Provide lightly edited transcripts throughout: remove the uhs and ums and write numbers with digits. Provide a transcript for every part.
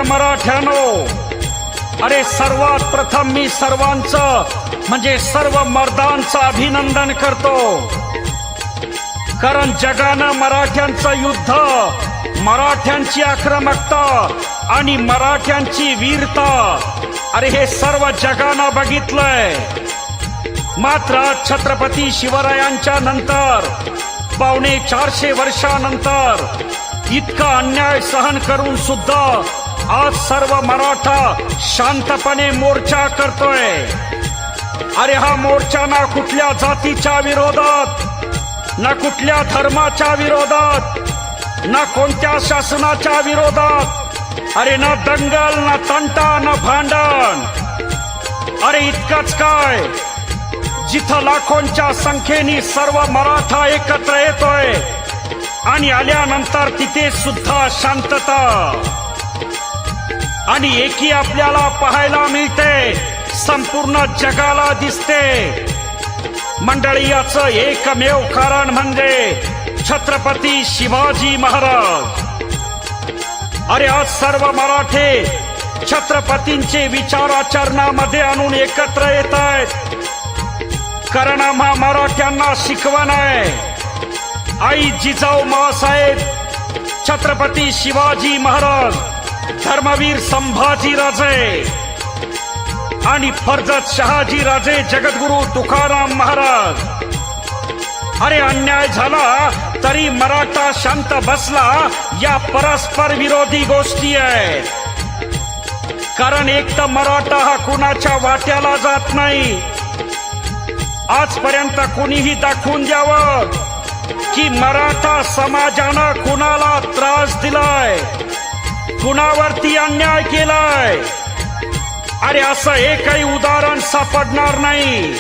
मराठ्यानो, अरे सर्वात प्रथम मी सर्वांचं म्हणजे सर्व मर्दांचं अभिनंदन करतो. कारण जगानं मराठ्यांचं युद्ध, मराठ्यांची आक्रमकता आणि मराठ्यांची वीरता, अरे हे सर्व जगानं बघितलंय. मात्र छत्रपती शिवरायांच्या नंतर 450 वर्षानंतर इतका अन्याय सहन करून सुद्धा आज सर्व मराठा शांतपणे मोर्चा करतोय. अरे हा मोर्चा ना कुठल्या जातीच्या विरोधात, ना कुठल्या धर्माच्या विरोधात, ना कोणत्या शासनाच्या विरोधात, अरे ना दंगल, ना तंटा, ना भांडण. अरे इतकंच काय, जिथं लाखोंच्या संख्येने सर्व मराठा एकत्र येतोय आणि आल्यानंतर तिथे सुद्धा शांतता आणि एकी आपल्याला पाहायला मिळते, संपूर्ण जगाला दिसते. मंडळी, याचं एकमेव कारण म्हणजे छत्रपती शिवाजी महाराज. अरे आज सर्व मराठे छत्रपतींचे विचार आचरणामध्ये आणून एकत्र येत आहेत. कारण आम्हा मराठ्यांना शिकवण आहे. आई जिजाऊ माँसाहेब, छत्रपती शिवाजी महाराज, धर्मवीर संभाजी राजे आणि फर्जत शहाजी राजे, जगद्गुरु तुकाराम महाराज. अरे अन्याय झाला तरी मराठा शांत बसला, या परस्पर विरोधी गोष्टी आहेत. कारण एक तर मराठा हा कुणाच्या वाट्याला जात नाही. आजपर्यंत कुणीही दाखवून द्यावं की मराठा समाजानं कुणाला त्रास दिलाय, कुणावरती अन्याय केलाय. अरे असं एकही उदाहरण सापडणार नाही.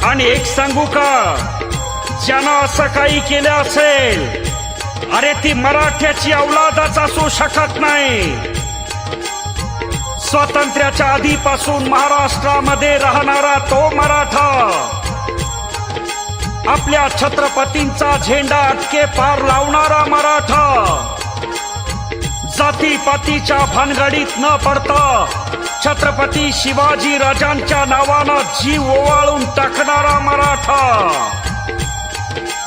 आणि एक सांगू का, ज्यानं असं काही केलं असेल, अरे ती मराठ्याची औलादच असू शकत नाही. स्वातंत्र्याच्या आधीपासून महाराष्ट्रामध्ये राहणारा तो मराठा, आपल्या छत्रपतींचा झेंडा अटके पार लावणारा मराठा, जातीपातीच्या भानगडीत न पडता छत्रपती शिवाजी राजांच्या नावानं जीव ओवाळून टाकणारा मराठा,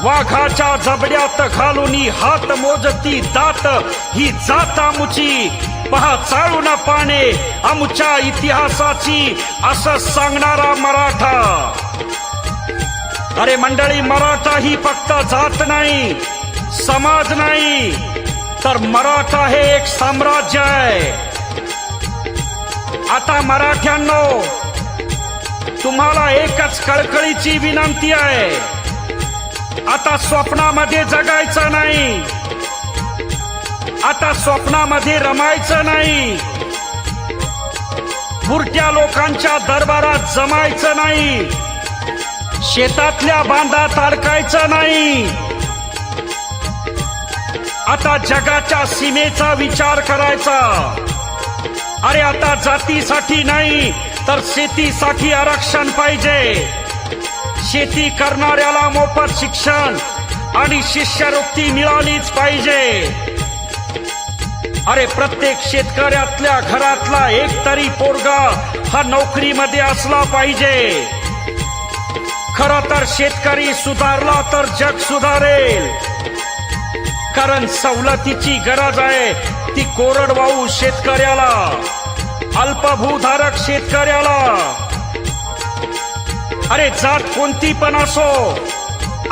वाघाच्या जबड्यात घालून हात मोजती दात ही जात आमुची, पहा चाळून पाने आमच्या इतिहासाची, असं सांगणारा मराठा. अरे मंडळी, मराठा ही फक्त जात नाही, समाज नाही, तर मराठा हे एक साम्राज्य आहे. आता मराठ्यांनो, तुम्हाला एकच कळकळीची विनंती आहे. आता स्वप्नामध्ये जगायचं नाही, आता स्वप्नामध्ये रमायचं नाही, बुरट्या लोकांच्या दरबारात जमायचं नाही, शेतातल्या बांधात अडकायचं नाही. आता जगाच्या सीमेचा विचार करायचा. अरे आता जातीसाठी नाही, तर शेतीसाठी आरक्षण पाहिजे. शेती करणाऱ्याला मोफत शिक्षण आणि शिष्यवृत्ती मिळालीच पाहिजे. अरे प्रत्येक शेतकऱ्यातल्या घरातला एक तरी पोरगा हा नोकरीमध्ये असला पाहिजे. खरं तर शेतकरी सुधारला तर जग सुधारेल. कारण सवलतीची गरज आहे ती कोरडवाहू शेतकऱ्याला, अल्पभूधारक शेतकऱ्याला. अरे जात कोणती पण असो,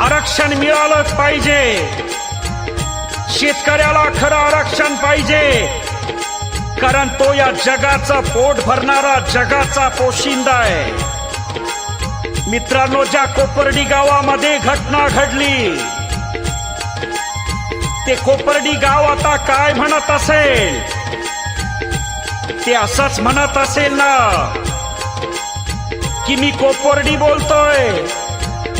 आरक्षण मिळालंच पाहिजे. शेतकऱ्याला खरं आरक्षण पाहिजे, कारण तो या जगाचं पोट भरणारा जगाचा पोशिंदा आहे. मित्रांनो, ज्या कोपर्डी गावामध्ये घटना घडली, ते कोपर्डी गाव आता काय म्हणत असेल? ते असंच म्हणत असेल ना की मी कोपर्डी बोलतोय,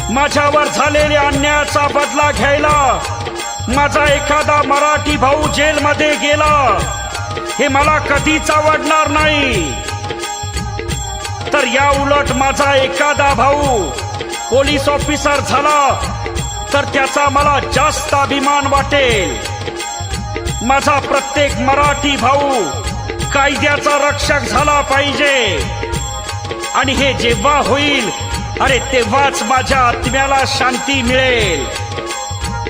माझ्यावर झालेल्या अन्यायाचा बदला घ्यायला माझा एखादा मराठी भाऊ जेलमध्ये गेला, हे मला कधीच आवडणार नाही. तर या उलट माझा एखादा भाऊ पोलीस ऑफिसर झाला तर त्याचा मला जास्त अभिमान वाटेल. माझा प्रत्येक मराठी भाऊ कायद्याचा रक्षक झाला पाहिजे. आणि हे जेव्हा होईल अरे तेव्हाच माझ्या आत्म्याला शांती मिळेल.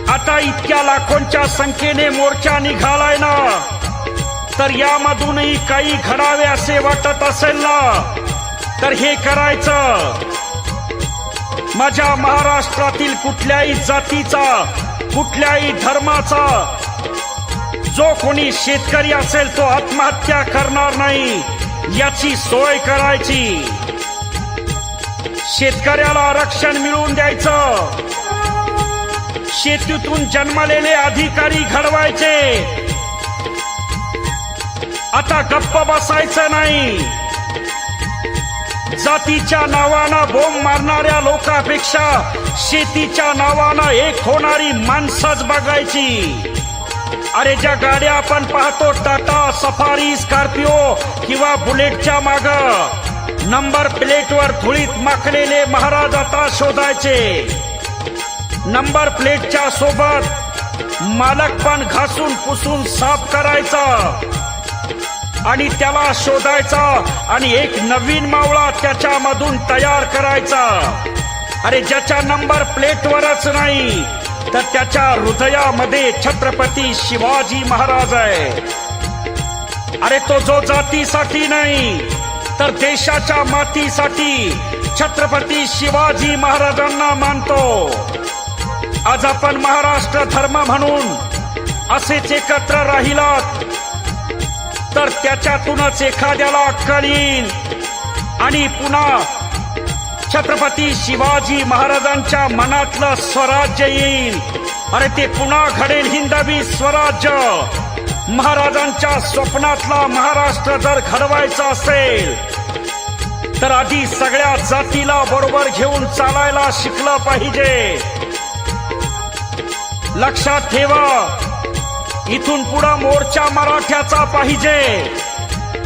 आता इतक्या लाखोंच्या संख्येने मोर्चा निघालाय ना, तर यामधूनही काही घडावे असे वाटत असेल ना, तर हे करायचं. माझ्या महाराष्ट्रातील कुठल्याही जातीचा, कुठल्याही धर्माचा जो कोणी शेतकरी असेल तो आत्महत्या करणार नाही याची सोय करायची. शेतकऱ्याला आरक्षण मिळवून द्यायचं. शेतीतून जन्मलेले अधिकारी घडवायचे. आता गप्प बसायचं नाही. जातीच्या नावानं बोंब मारणाऱ्या लोकांपेक्षा शेतीच्या नावानं एक होणारी माणसंच बघायची. अरे ज्या गाड्या आपण पाहतो टाटा, सफारी, स्कॉर्पिओ किंवा बुलेटच्या माग नंबर प्लेटवर धुळीत माखलेले महाराज आता शोधायचे. नंबर प्लेटच्या सोबत मालक पण घासून पुसून साफ करायचा आणि त्याला शोधायचा आणि एक नवीन मावळा त्याच्यामधून तयार करायचा. अरे ज्याच्या नंबर प्लेटवरच नाही तर त्याच्या हृदयामध्ये छत्रपती शिवाजी महाराज आहे. अरे तो जो जातीसाठी नाही तर देशाच्या मातीसाठी छत्रपती शिवाजी महाराजांना मानतो. आज आपण महाराष्ट्र धर्म म्हणून असेच एकत्र राहिलात तर त्याच्यातूनच एखाद्याला अक्कल येईल आणि पुन्हा छत्रपती शिवाजी महाराजांच्या मनातलं स्वराज्य येईल. अरे ते पुन्हा घडेल हिंदवी स्वराज्य. महाराजांच्या स्वप्नातला महाराष्ट्र जर घडवायचा असेल तर आधी सगळ्या जातीला बरोबर घेऊन चालायला शिकलं पाहिजे. लक्षात ठेवा, इथून पुढे मोर्चा मराठ्याचा पाहिजे,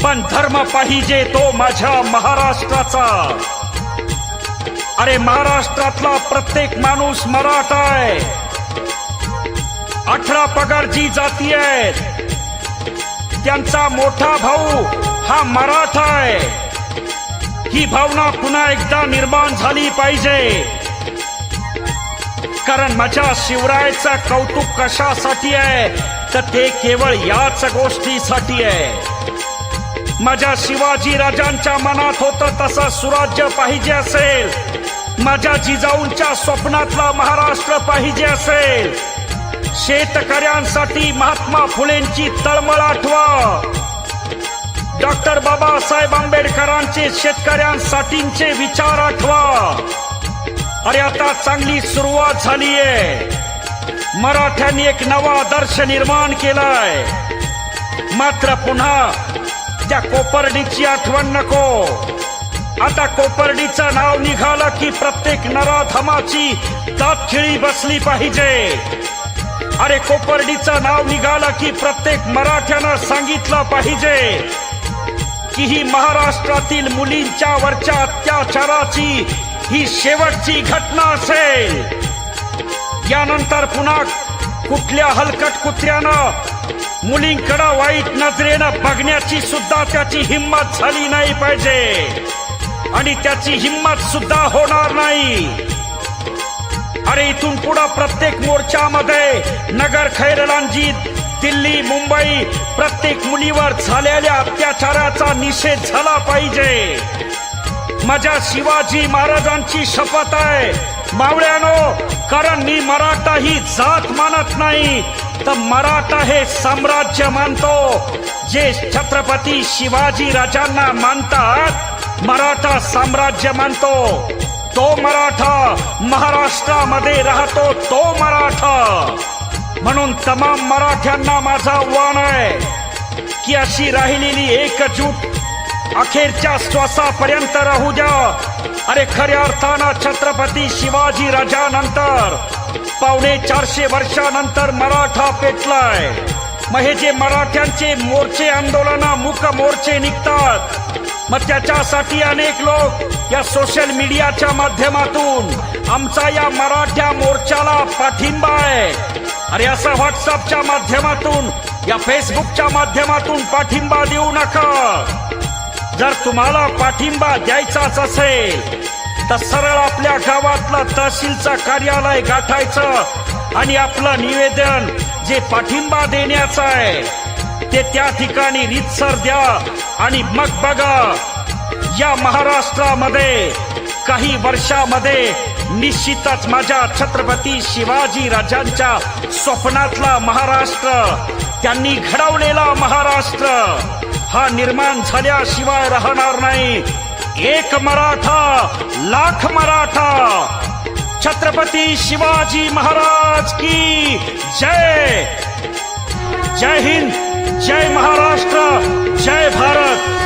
पण धर्म पाहिजे तो माझ्या महाराष्ट्राचा. अरे महाराष्ट्रातला प्रत्येक माणूस मराठा आहे. 18 पगार जी जाती आहेत त्यांचा मोठा भाऊ हा मराठा आहे. ही भावना पुन्हा एकदा निर्माण झाली पाहिजे. कारण माझ्या शिवरायाचं कौतुक कशासाठी आहे तर ते केवळ याच गोष्टीसाठी आहे. माझ्या शिवाजी राजांच्या मनात होतं तसं सुराज्य पाहिजे असेल, माझ्या जिजाऊंच्या स्वप्नातला महाराष्ट्र पाहिजे असेल, शेतकऱ्यांसाठी महात्मा फुलेंची तळमळ आठवा. डॉक्टर बाबासाहेब आंबेडकरांचे शेतकऱ्यांसाठीचे विचार आठवा. अरे आता चांगली सुरुवात झालीये. मराठ्यांनी एक नवा आदर्श निर्माण केलाय. मात्र पुन्हा त्या कोपर्डीची आठवण नको. आता कोपर्डीचं नाव निघालं की प्रत्येक नराधमाची दात खिळी बसली पाहिजे. अरे कोपर्डीचं नाव निघालं की प्रत्येक मराठ्यानं सांगितलं पाहिजे की ही महाराष्ट्रातील मुलींच्या वरच्या अत्याचाराची ही शेवटची घटना असेल. यानंतर पुन्हा कुठल्या हलकट कुत्र्यानं मुलींकडे वाईट नजरेनं बघण्याची सुद्धा त्याची हिम्मत झाली नाही पाहिजे आणि त्याची हिम्मत सुद्धा होणार नाही. अरे इथून पुढे प्रत्येक मोर्चामध्ये नगर, खैरलांजी, दिल्ली, मुंबई प्रत्येक मुलीवर झालेल्या अत्याचाराचा निषेध झाला पाहिजे. माझ्या शिवाजी महाराजांची शपथ आहे मावळ्यानो, कारण मी मराठा ही जात मानत नाही तर मराठा हे साम्राज्य मानतो. जे छत्रपती शिवाजी राजांना मानतात मराठा साम्राज्य मानतो. तो मराठा महाराष्ट्रामध्ये राहतो, तो मराठा. म्हणून तमाम मराठ्यांना माझं आव्हान आहे की अशी राहिलेली एकजूट अखेरच्या श्वासापर्यंत राहू द्या. अरे खऱ्या अर्थानं छत्रपती शिवाजी राजानंतर 450 वर्षानंतर मराठा पेटलाय. मग हे जे मराठ्यांचे मोर्चे, आंदोलन, मूक मोर्चे निघतात मग त्याच्यासाठी अनेक लोक या सोशल मीडियाच्या माध्यमातून आमचा या मराठा मोर्चाला पाठिंबा आहे, अरे असं व्हॉट्सअपच्या माध्यमातून या फेसबुकच्या माध्यमातून पाठिंबा देऊ नका. जर तुम्हाला पाठिंबा द्यायचाच असेल तर सरळ आपल्या गावातलं तहसीलचं कार्यालय गाठायचं आणि आपलं निवेदन जे पाठिंबा देण्याचं आहे ते त्या ठिकाणी रीतसर द्या. आणि मग बघा, या महाराष्ट्रामध्ये काही वर्षामध्ये निश्चितच माझ्या छत्रपती शिवाजी राजांच्या स्वप्नातला महाराष्ट्र, त्यांनी घडवलेला महाराष्ट्र हा निर्माण झाल्याशिवाय राहणार नाही. एक मराठा लाख मराठा. छत्रपती शिवाजी महाराज की जय. जय हिंद, जय महाराष्ट्र, जय भारत.